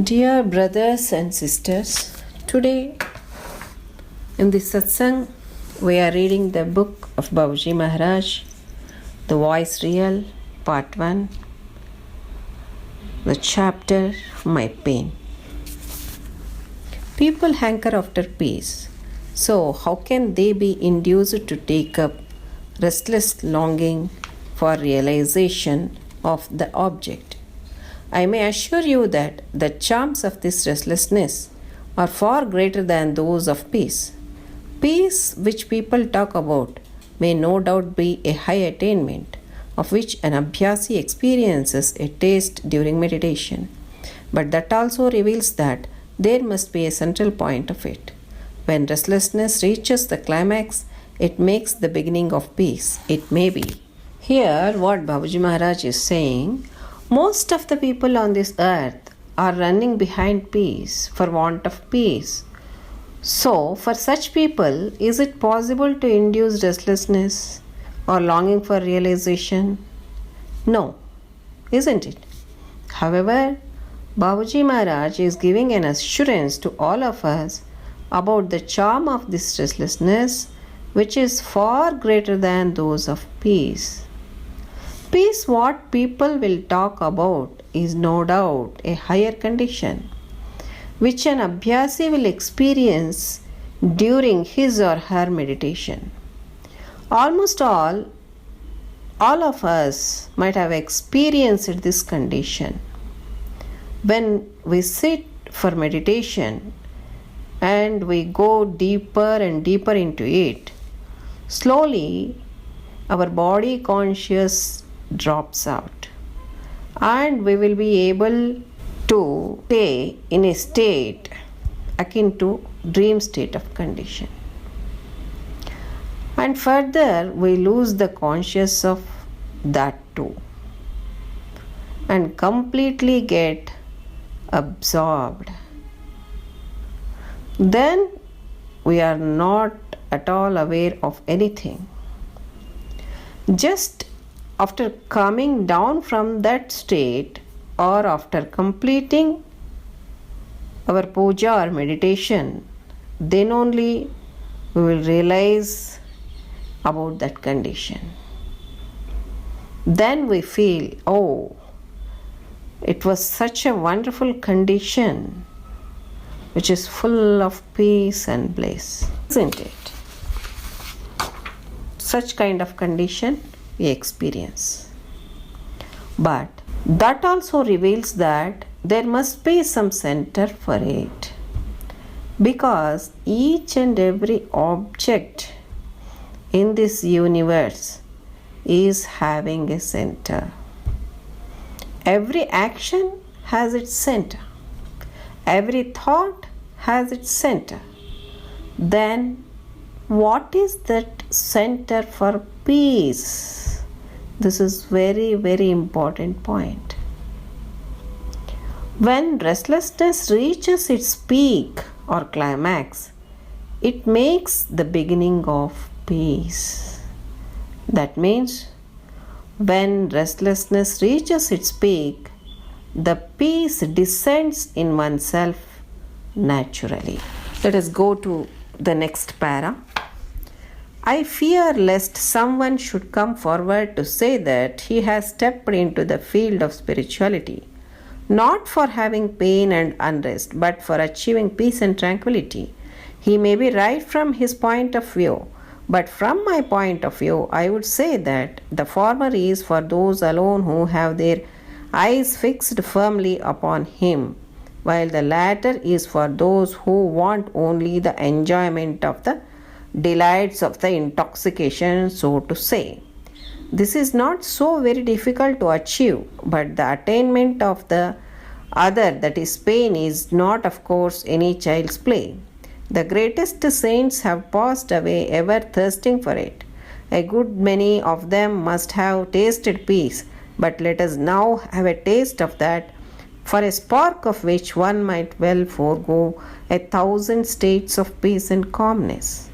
Dear brothers and sisters, today in this satsang we are reading the book of Babaji Maharaj, The Voice Real, Part 1, the chapter My Pain. People hanker after peace, so how can they be induced to take up restless longing for realization of the object? I may assure you that the charms of this restlessness are far greater than those of peace. Peace, which people talk about, may no doubt be a high attainment, of which an Abhyasi experiences a taste during meditation. But that also reveals that there must be a central point of it. When restlessness reaches the climax, it makes the beginning of peace. It may be. Here, what Babaji Maharaj is saying, most of the people on this earth are running behind peace for want of peace. So, for such people, is it possible to induce restlessness or longing for realization? No, isn't it? However, Babaji Maharaj is giving an assurance to all of us about the charm of this restlessness, which is far greater than those of peace. Peace, what people will talk about, is no doubt a higher condition, which an Abhyasi will experience during his or her meditation. Almost all of us might have experienced this condition. When we sit for meditation and we go deeper and deeper into it, slowly our body conscious drops out and we will be able to stay in a state akin to dream state of condition, and further we lose the conscious of that too and completely get absorbed. Then we are not at all aware of anything. Just after coming down from that state, or after completing our puja or meditation, then only we will realize about that condition. Then we feel, oh, it was such a wonderful condition which is full of peace and bliss, isn't it? Such kind of condition we experience. But that also reveals that there must be some center for it, because each and every object in this universe is having a center. Every action has its center. Every thought has its center. Then what is that center for peace? This is very, very important point. When restlessness reaches its peak or climax, it makes the beginning of peace. That means when restlessness reaches its peak, the peace descends in oneself naturally. Let us go to the next para. I fear lest someone should come forward to say that he has stepped into the field of spirituality, not for having pain and unrest, but for achieving peace and tranquility. He may be right from his point of view, but from my point of view, I would say that the former is for those alone who have their eyes fixed firmly upon him, while the latter is for those who want only the enjoyment of the delights of the intoxication, so to say. This is not so very difficult to achieve, but the attainment of the other, that is pain, is not, of course, any child's play. The greatest saints have passed away ever thirsting for it. A good many of them must have tasted peace, but let us now have a taste of that, for a spark of which one might well forego 1,000 states of peace and calmness.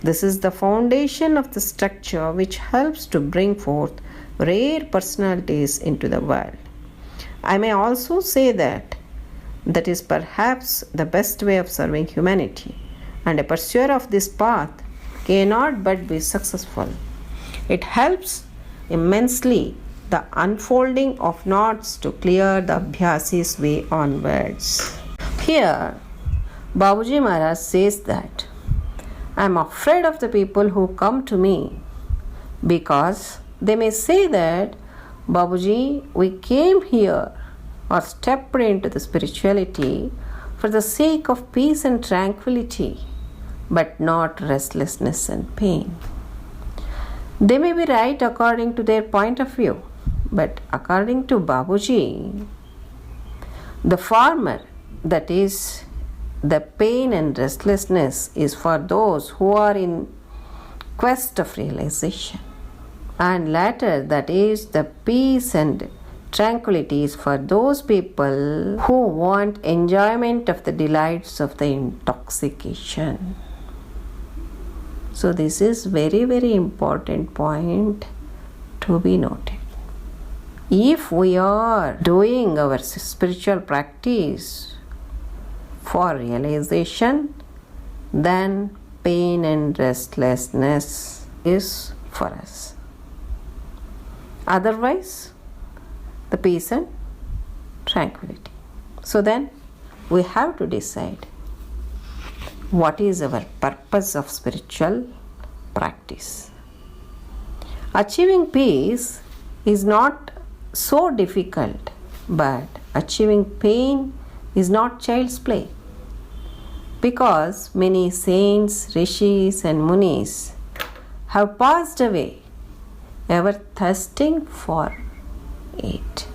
This is the foundation of the structure which helps to bring forth rare personalities into the world. I may also say that That is perhaps the best way of serving humanity, and a pursuer of this path cannot but be successful. It helps immensely the unfolding of knots to clear the Abhyasi's way onwards. Here, Babuji Maharaj says that I am afraid of the people who come to me because they may say that, Babuji, we came here or stepped into the spirituality for the sake of peace and tranquility, but not restlessness and pain. They may be right according to their point of view, but according to Babuji, the former, that is, the pain and restlessness, is for those who are in quest of realization, and latter, that is, the peace and tranquility, is for those people who want enjoyment of the delights of the intoxication. So this is very, very important point to be noted. If we are doing our spiritual practice for realization, then pain and restlessness is for us. Otherwise, the peace and tranquility. So then we have to decide what is our purpose of spiritual practice. Achieving peace is not so difficult, but achieving pain is not child's play, because many saints, rishis and munis have passed away ever thirsting for it.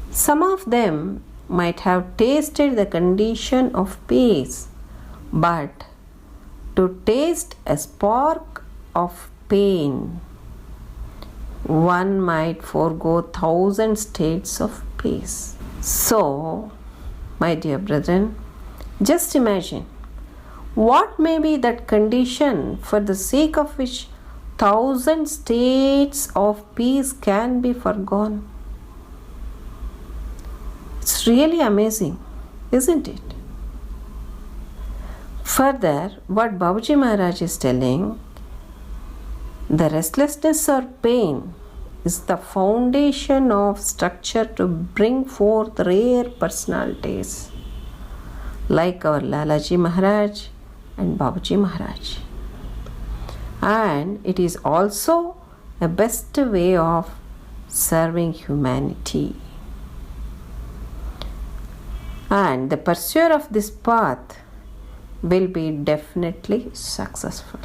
Some of them might have tasted the condition of peace, but to taste a spark of pain, one might forego 1,000 states of peace. So, my dear brethren, just imagine what may be that condition for the sake of which 1,000 states of peace can be forgone. It's really amazing, isn't it? Further, what Babuji Maharaj is telling, the restlessness or pain is the foundation of structure to bring forth rare personalities like our Lalaji Maharaj and Babuji Maharaj. And it is also a best way of serving humanity. And the pursuer of this path will be definitely successful.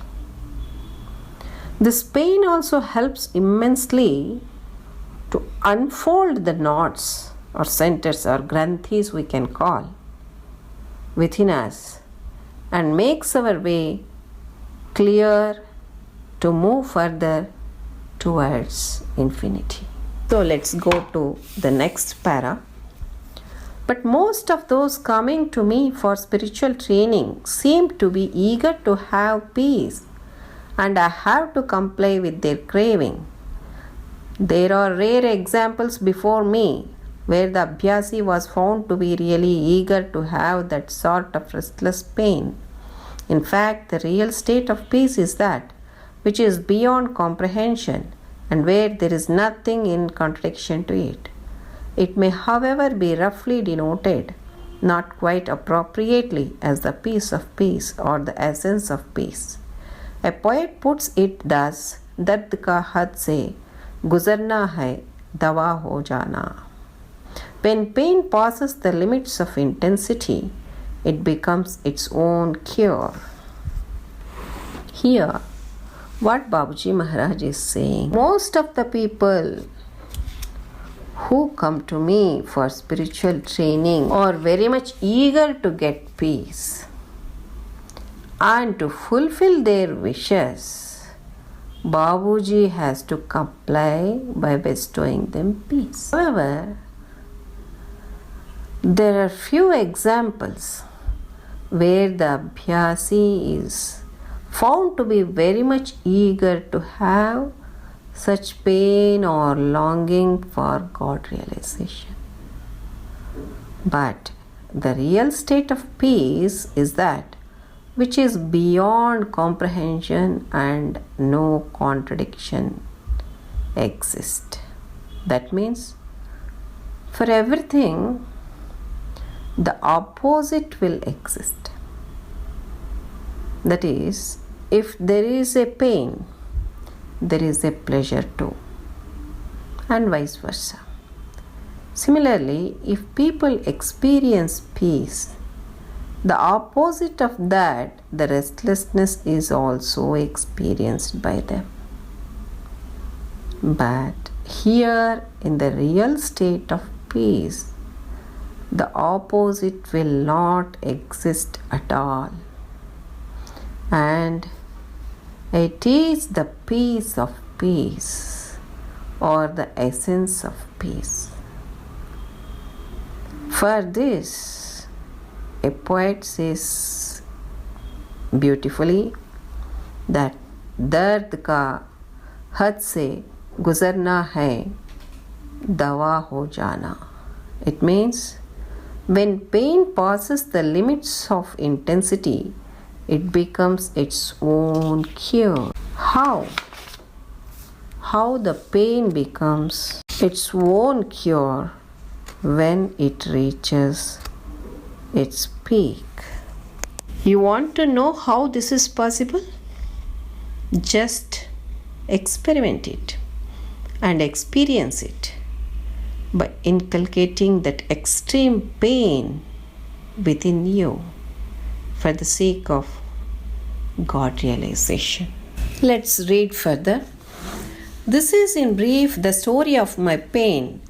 This pain also helps immensely to unfold the knots or centers or granthis we can call within us, and makes our way clear to move further towards infinity. So let's go to the next para. But most of those coming to me for spiritual training seem to be eager to have peace, and I have to comply with their craving. There are rare examples before me where the Abhyasi was found to be really eager to have that sort of restless pain. In fact, the real state of peace is that which is beyond comprehension and where there is nothing in contradiction to it. It may, however, be roughly denoted, not quite appropriately, as the peace of peace or the essence of peace. A poet puts it thus, दर्द का हद से गुजरना है दवा हो जाना. When pain passes the limits of intensity, it becomes its own cure. Here, what Babuji Maharaj is saying, most of the people who come to me for spiritual training are very much eager to get peace. And to fulfill their wishes, Babuji has to comply by bestowing them peace. However, there are few examples where the Abhyasi is found to be very much eager to have such pain or longing for God realization. But the real state of peace is that which is beyond comprehension and no contradiction exist. That means for everything the opposite will exist. That is, if there is a pain, there is a pleasure too, and vice versa. Similarly, if people experience peace, the opposite of that, the restlessness, is also experienced by them. But here, in the real state of peace, the opposite will not exist at all. And it is the peace of peace, or the essence of peace. For this, a poet says beautifully that दर्द का हद से गुजरना है दवा हो जाना. It means when pain passes the limits of intensity, it becomes its own cure. How? How the pain becomes its own cure when it reaches its peak. You want to know how this is possible? Just experiment it and experience it by inculcating that extreme pain within you for the sake of God realization. Let's read further. This is in brief the story of my pain,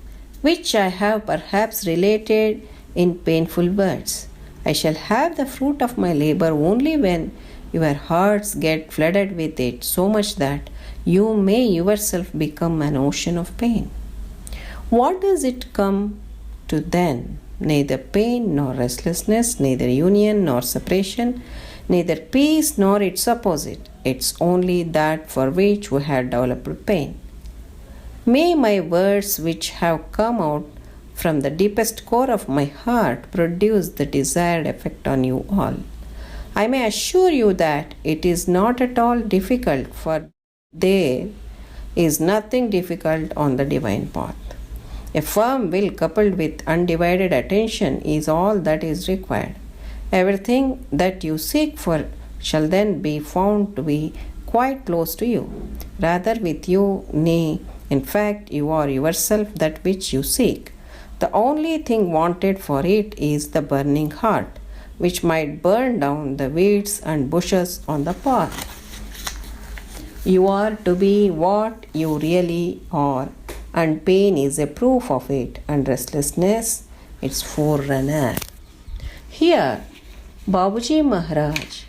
which I have perhaps related in painful words. I shall have the fruit of my labor only when your hearts get flooded with it so much that you may yourself become an ocean of pain. What does it come to then? Neither pain nor restlessness, neither union nor separation, neither peace nor its opposite. It's only that for which we have developed pain. May my words, which have come out from the deepest core of my heart, produce the desired effect on you all. I may assure you that it is not at all difficult, for there is nothing difficult on the divine path. A firm will coupled with undivided attention is all that is required. Everything that you seek for shall then be found to be quite close to you, rather with you, nay, in fact, you are yourself that which you seek. The only thing wanted for it is the burning heart, which might burn down the weeds and bushes on the path. You are to be what you really are, and pain is a proof of it, and restlessness its forerunner. Here, Babuji Maharaj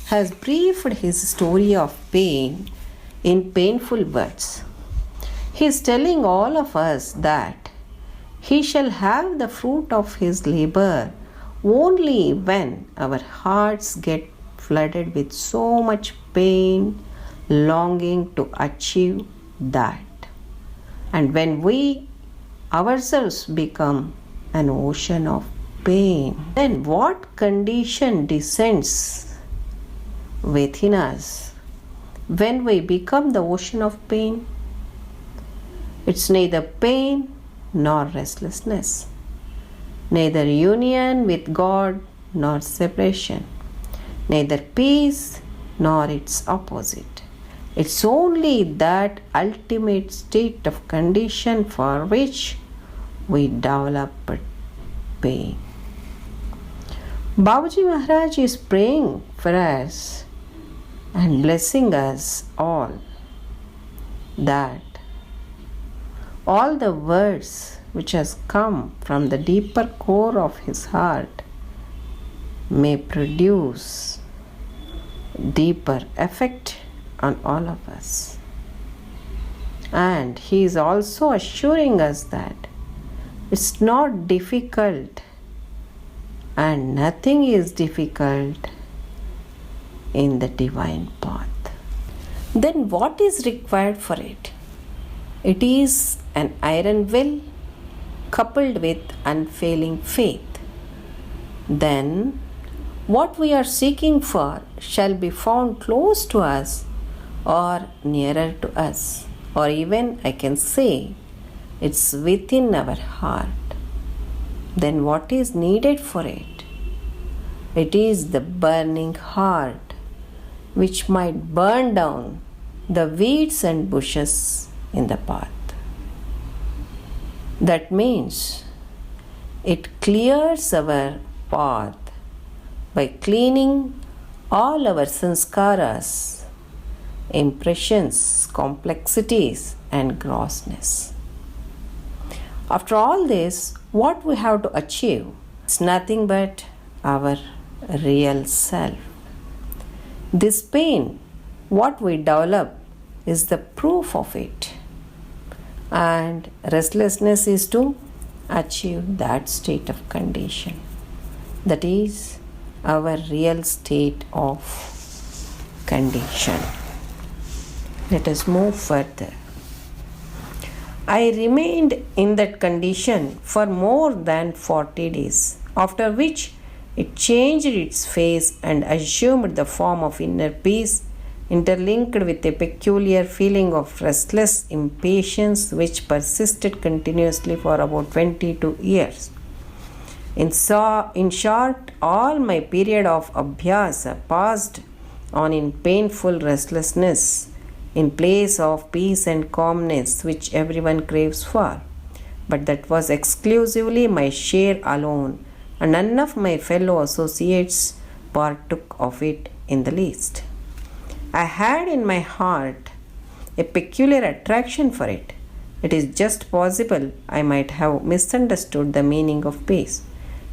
has briefed his story of pain in painful words. He is telling all of us that he shall have the fruit of his labor only when our hearts get flooded with so much pain, longing to achieve that. And when we ourselves become an ocean of pain, then what condition descends within us when we become the ocean of pain? It's neither pain nor restlessness, neither union with God nor separation, neither peace nor its opposite. It's only that ultimate state of condition for which we develop pain. Babuji Maharaj is praying for us and blessing us all that all the words which has come from the deeper core of his heart may produce deeper effect on all of us. And he is also assuring us that it's not difficult and nothing is difficult in the divine path. Then what is required for it? It is an iron will coupled with unfailing faith. Then, what we are seeking for shall be found close to us or nearer to us, or even I can say it's within our heart. Then, what is needed for it? It is the burning heart which might burn down the weeds and bushes in the path. That means it clears our path by cleaning all our sanskaras, impressions, complexities, and grossness. After all this, what we have to achieve is nothing but our real self. This pain, what we develop, is the proof of it. And restlessness is to achieve that state of condition. That is our real state of condition. Let us move further. I remained in that condition for more than 40 days, after which it changed its face and assumed the form of inner peace, interlinked with a peculiar feeling of restless impatience which persisted continuously for about 22 years. In short, all my period of abhyasa passed on in painful restlessness in place of peace and calmness which everyone craves for. But that was exclusively my share alone, and none of my fellow associates partook of it in the least. I had in my heart a peculiar attraction for it. It is just possible I might have misunderstood the meaning of peace,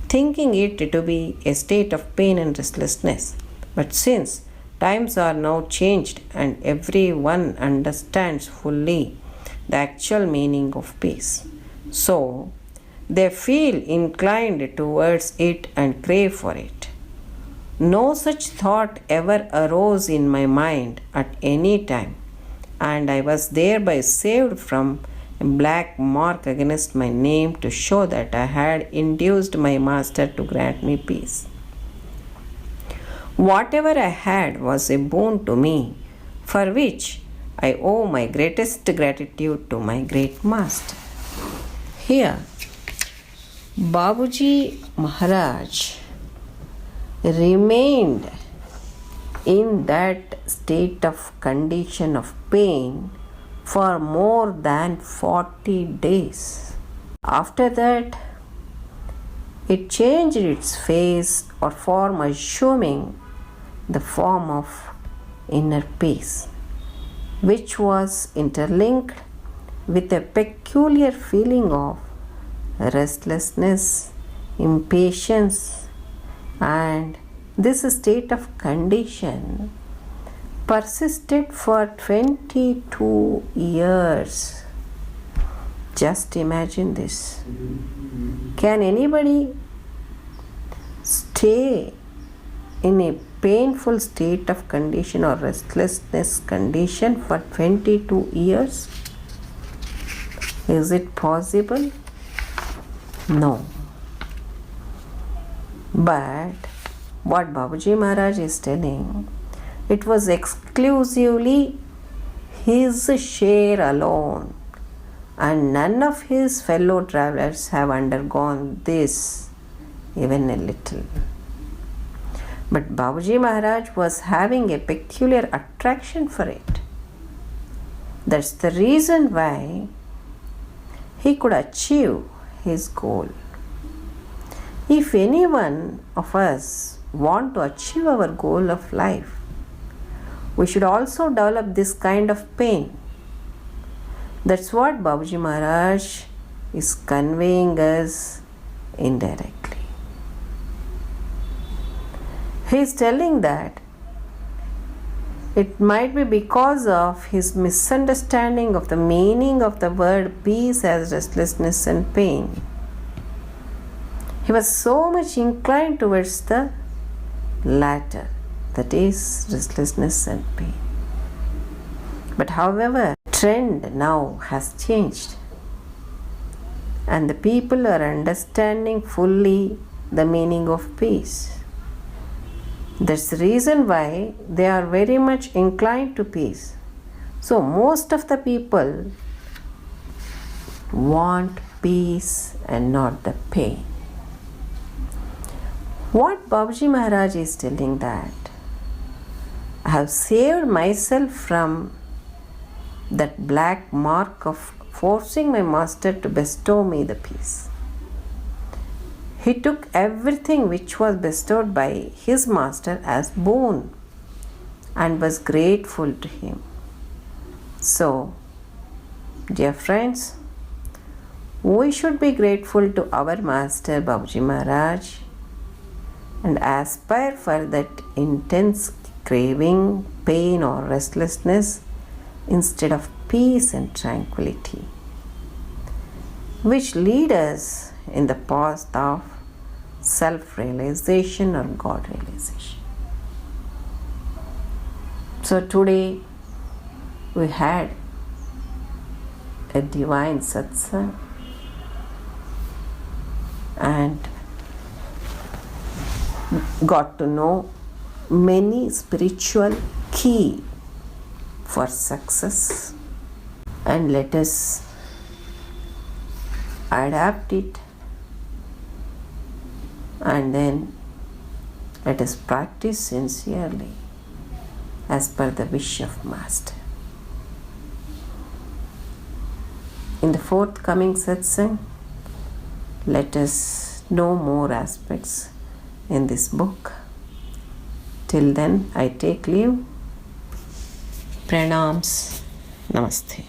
thinking it to be a state of pain and restlessness. But since times are now changed and everyone understands fully the actual meaning of peace, so they feel inclined towards it and crave for it. No such thought ever arose in my mind at any time, and I was thereby saved from a black mark against my name to show that I had induced my master to grant me peace. Whatever I had was a boon to me, for which I owe my greatest gratitude to my great master. Here, Babuji Maharaj remained in that state of condition of pain for more than 40 days. After that, it changed its face or form, assuming the form of inner peace, which was interlinked with a peculiar feeling of restlessness, impatience, and this state of condition persisted for 22 years. Just imagine this. Can anybody stay in a painful state of condition or restlessness condition for 22 years? Is it possible? No. But what Babuji Maharaj is telling, it was exclusively his share alone, and none of his fellow travelers have undergone this even a little. But Babuji Maharaj was having a peculiar attraction for it. That's the reason why he could achieve his goal. If any one of us want to achieve our goal of life, we should also develop this kind of pain. That's what Babuji Maharaj is conveying us indirectly. He is telling that it might be because of his misunderstanding of the meaning of the word peace as restlessness and pain. He was so much inclined towards the latter, that is restlessness and pain. But however, trend now has changed, and the people are understanding fully the meaning of peace. That's the reason why they are very much inclined to peace. So most of the people want peace and not the pain. What Babaji Maharaj is telling that I have saved myself from that black mark of forcing my master to bestow me the peace. He took everything which was bestowed by his master as boon and was grateful to him. So, dear friends, we should be grateful to our master Babaji Maharaj and aspire for that intense craving, pain or restlessness instead of peace and tranquility, which lead us in the path of self-realization or God-realization. So today we had a divine satsang and got to know many spiritual key for success, and let us adapt it and then let us practice sincerely as per the wish of Master. In the forthcoming satsang, let us know more aspects in this book. Till then, I take leave. Pranams. Namaste.